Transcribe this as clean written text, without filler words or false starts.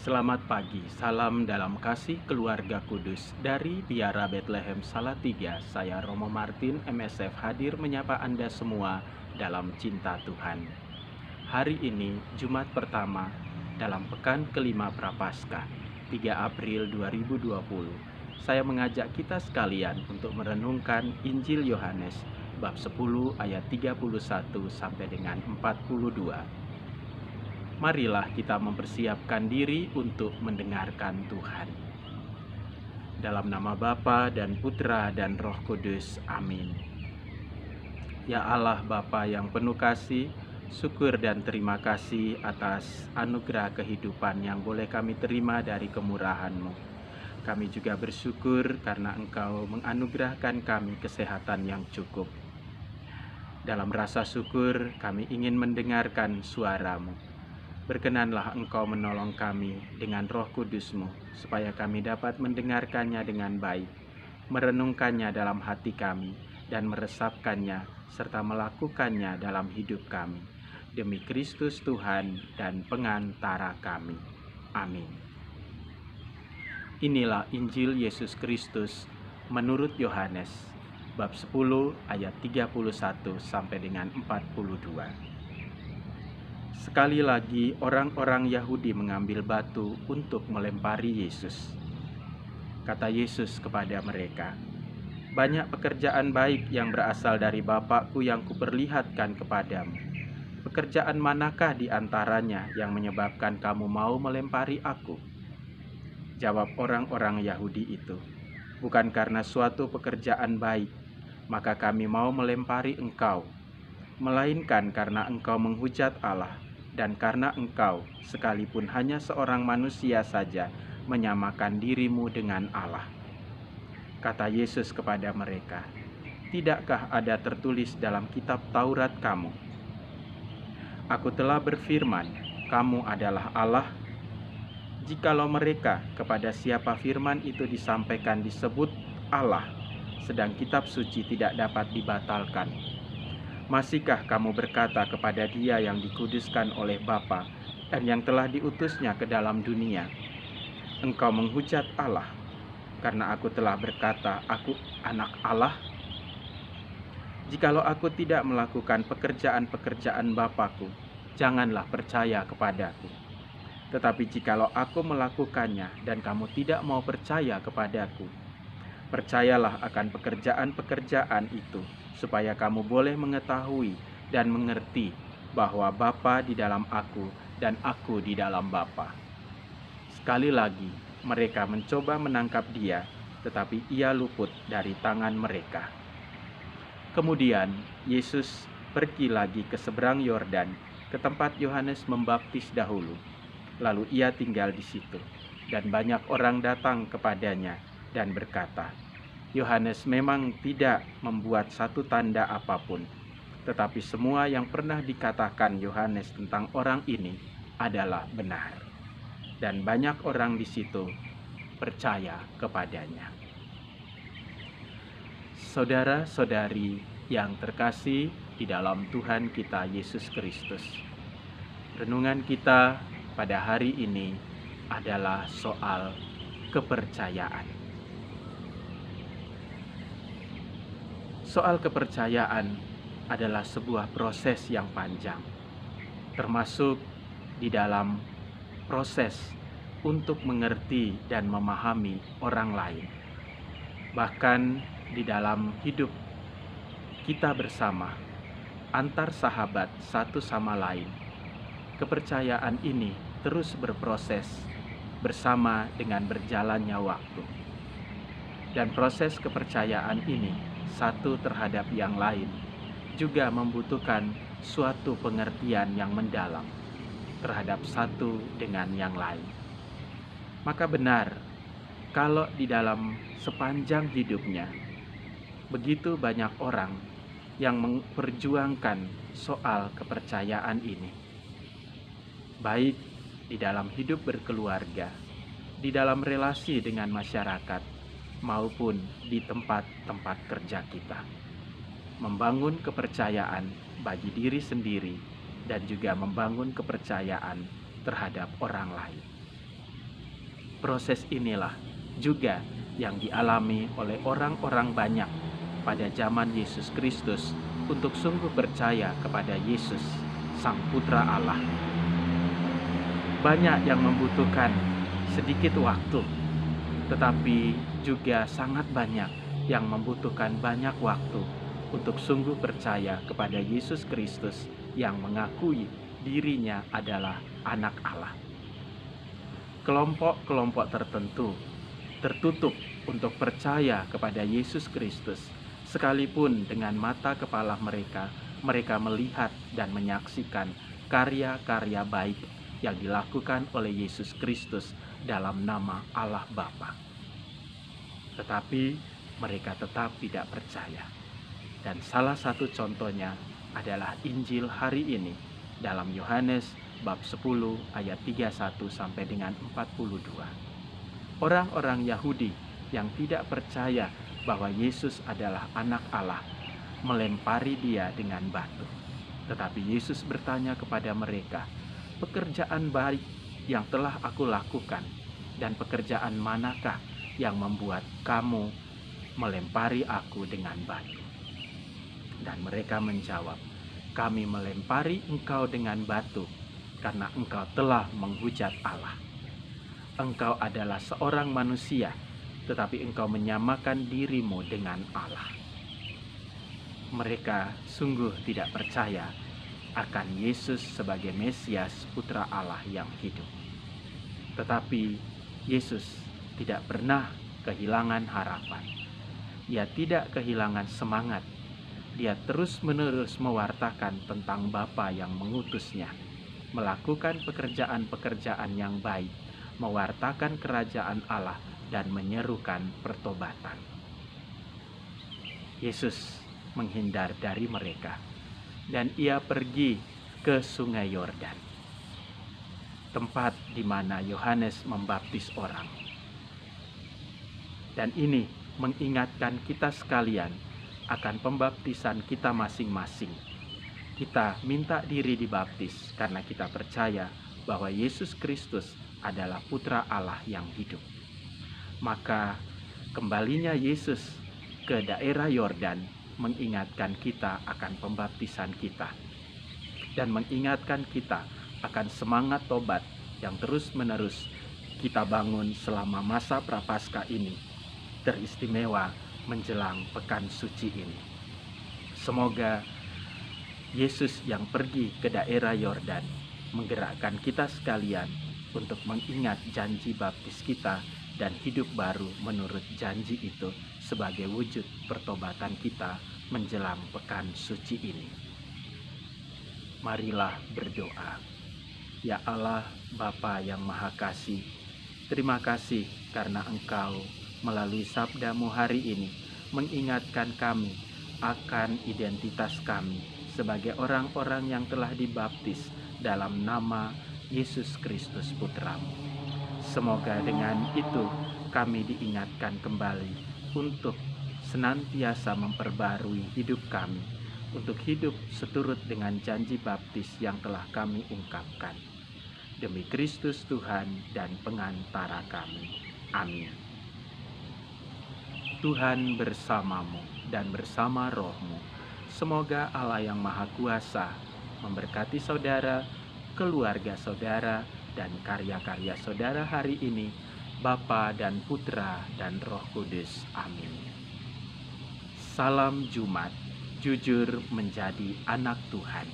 Selamat pagi, salam dalam kasih keluarga kudus dari Biara Bethlehem Salatiga. Saya Romo Martin, MSF hadir menyapa Anda semua dalam cinta Tuhan. Hari ini Jumat pertama dalam pekan kelima Prapaskah, 3 April 2020. Saya mengajak kita sekalian untuk merenungkan Injil Yohanes bab 10 ayat 31 sampai dengan 42. Marilah kita mempersiapkan diri untuk mendengarkan Tuhan. Dalam nama Bapa dan Putra dan Roh Kudus. Amin. Ya Allah Bapa yang penuh kasih, syukur dan terima kasih atas anugerah kehidupan yang boleh kami terima dari kemurahan-Mu. Kami juga bersyukur karena Engkau menganugerahkan kami kesehatan yang cukup. Dalam rasa syukur kami ingin mendengarkan suara-Mu. Berkenanlah Engkau menolong kami dengan Roh Kudus-Mu, supaya kami dapat mendengarkannya dengan baik, merenungkannya dalam hati kami, dan meresapkannya, serta melakukannya dalam hidup kami. Demi Kristus Tuhan dan pengantara kami. Amin. Inilah Injil Yesus Kristus menurut Yohanes, bab 10 ayat 31 sampai dengan 42. Sekali lagi orang-orang Yahudi mengambil batu untuk melempari Yesus. Kata Yesus kepada mereka, "Banyak pekerjaan baik yang berasal dari Bapakku yang kuperlihatkan kepadamu. Pekerjaan manakah di antaranya yang menyebabkan kamu mau melempari aku?" Jawab orang-orang Yahudi itu, "Bukan karena suatu pekerjaan baik, maka kami mau melempari engkau, melainkan karena engkau menghujat Allah, dan karena engkau, sekalipun hanya seorang manusia saja, menyamakan dirimu dengan Allah." Kata Yesus kepada mereka, "Tidakkah ada tertulis dalam kitab Taurat kamu? Aku telah berfirman, kamu adalah Allah. Jikalau mereka kepada siapa firman itu disampaikan disebut Allah, sedang kitab suci tidak dapat dibatalkan, masihkah kamu berkata kepada Dia yang dikuduskan oleh Bapa dan yang telah diutusnya ke dalam dunia, engkau menghujat Allah, karena aku telah berkata, aku anak Allah? Jikalau aku tidak melakukan pekerjaan-pekerjaan Bapa-Ku, janganlah percaya kepadaku. Tetapi jikalau aku melakukannya dan kamu tidak mau percaya kepadaku, percayalah akan pekerjaan-pekerjaan itu, supaya kamu boleh mengetahui dan mengerti bahwa Bapa di dalam aku dan aku di dalam Bapa." Sekali lagi, mereka mencoba menangkap Dia, tetapi Ia luput dari tangan mereka. Kemudian, Yesus pergi lagi ke seberang Yordan, ke tempat Yohanes membaptis dahulu. Lalu Ia tinggal di situ, dan banyak orang datang kepadanya dan berkata, "Yohanes memang tidak membuat satu tanda apapun, tetapi semua yang pernah dikatakan Yohanes tentang orang ini adalah benar." Dan banyak orang di situ percaya kepadanya. Saudara-saudari yang terkasih di dalam Tuhan kita Yesus Kristus, renungan kita pada hari ini adalah soal kepercayaan. Soal kepercayaan adalah sebuah proses yang panjang, termasuk di dalam proses untuk mengerti dan memahami orang lain. Bahkan di dalam hidup kita bersama, antar sahabat satu sama lain, kepercayaan ini terus berproses bersama dengan berjalannya waktu. Dan proses kepercayaan ini satu terhadap yang lain juga membutuhkan suatu pengertian yang mendalam terhadap satu dengan yang lain. Maka benar, kalau di dalam sepanjang hidupnya, begitu banyak orang yang memperjuangkan soal kepercayaan ini, baik di dalam hidup berkeluarga, di dalam relasi dengan masyarakat, maupun di tempat-tempat kerja kita. Membangun kepercayaan bagi diri sendiri dan juga membangun kepercayaan terhadap orang lain. Proses inilah juga yang dialami oleh orang-orang banyak pada zaman Yesus Kristus untuk sungguh percaya kepada Yesus, Sang Putra Allah. Banyak yang membutuhkan sedikit waktu, tetapi juga sangat banyak yang membutuhkan banyak waktu untuk sungguh percaya kepada Yesus Kristus yang mengakui dirinya adalah anak Allah. Kelompok-kelompok tertentu tertutup untuk percaya kepada Yesus Kristus, sekalipun dengan mata kepala mereka melihat dan menyaksikan karya-karya baik yang dilakukan oleh Yesus Kristus dalam nama Allah Bapa. Tetapi mereka tetap tidak percaya. Dan salah satu contohnya adalah Injil hari ini dalam Yohanes bab 10 ayat 31 sampai dengan 42. Orang-orang Yahudi yang tidak percaya bahwa Yesus adalah anak Allah melempari dia dengan batu. Tetapi Yesus bertanya kepada mereka, "Pekerjaan baik yang telah aku lakukan, dan pekerjaan manakah yang membuat kamu melempari aku dengan batu?" Dan mereka menjawab, "Kami melempari engkau dengan batu karena engkau telah menghujat Allah. Engkau adalah seorang manusia, tetapi engkau menyamakan dirimu dengan Allah." Mereka sungguh tidak percaya akan Yesus sebagai Mesias, Putra Allah yang hidup. Tetapi Yesus tidak pernah kehilangan harapan. Dia tidak kehilangan semangat. Dia terus-menerus mewartakan tentang Bapa yang mengutusnya, melakukan pekerjaan-pekerjaan yang baik, mewartakan kerajaan Allah, dan menyerukan pertobatan. Yesus menghindar dari mereka, dan ia pergi ke Sungai Yordan, tempat di mana Yohanes membaptis orang. Dan ini mengingatkan kita sekalian akan pembaptisan kita masing-masing. Kita minta diri dibaptis karena kita percaya bahwa Yesus Kristus adalah Putra Allah yang hidup. Maka kembalinya Yesus ke daerah Yordan mengingatkan kita akan pembaptisan kita, dan mengingatkan kita akan semangat tobat yang terus-menerus kita bangun selama masa Prapaskah ini, teristimewa menjelang Pekan Suci ini. Semoga Yesus yang pergi ke daerah Yordan menggerakkan kita sekalian untuk mengingat janji baptis kita dan hidup baru menurut janji itu sebagai wujud pertobatan kita menjelang Pekan Suci ini. Marilah berdoa. Ya Allah, Bapa yang Maha Kasih, terima kasih karena Engkau melalui sabda-Mu hari ini mengingatkan kami akan identitas kami sebagai orang-orang yang telah dibaptis dalam nama Yesus Kristus Putra-Mu. Semoga dengan itu kami diingatkan kembali untuk senantiasa memperbarui hidup kami, untuk hidup seturut dengan janji baptis yang telah kami ungkapkan. Demi Kristus Tuhan dan pengantara kami. Amin. Tuhan bersamamu dan bersama rohmu. Semoga Allah yang Maha Kuasa memberkati saudara, keluarga saudara, dan karya-karya saudara hari ini, Bapa dan Putra dan Roh Kudus. Amin. Salam Jumat, jujur menjadi anak Tuhan.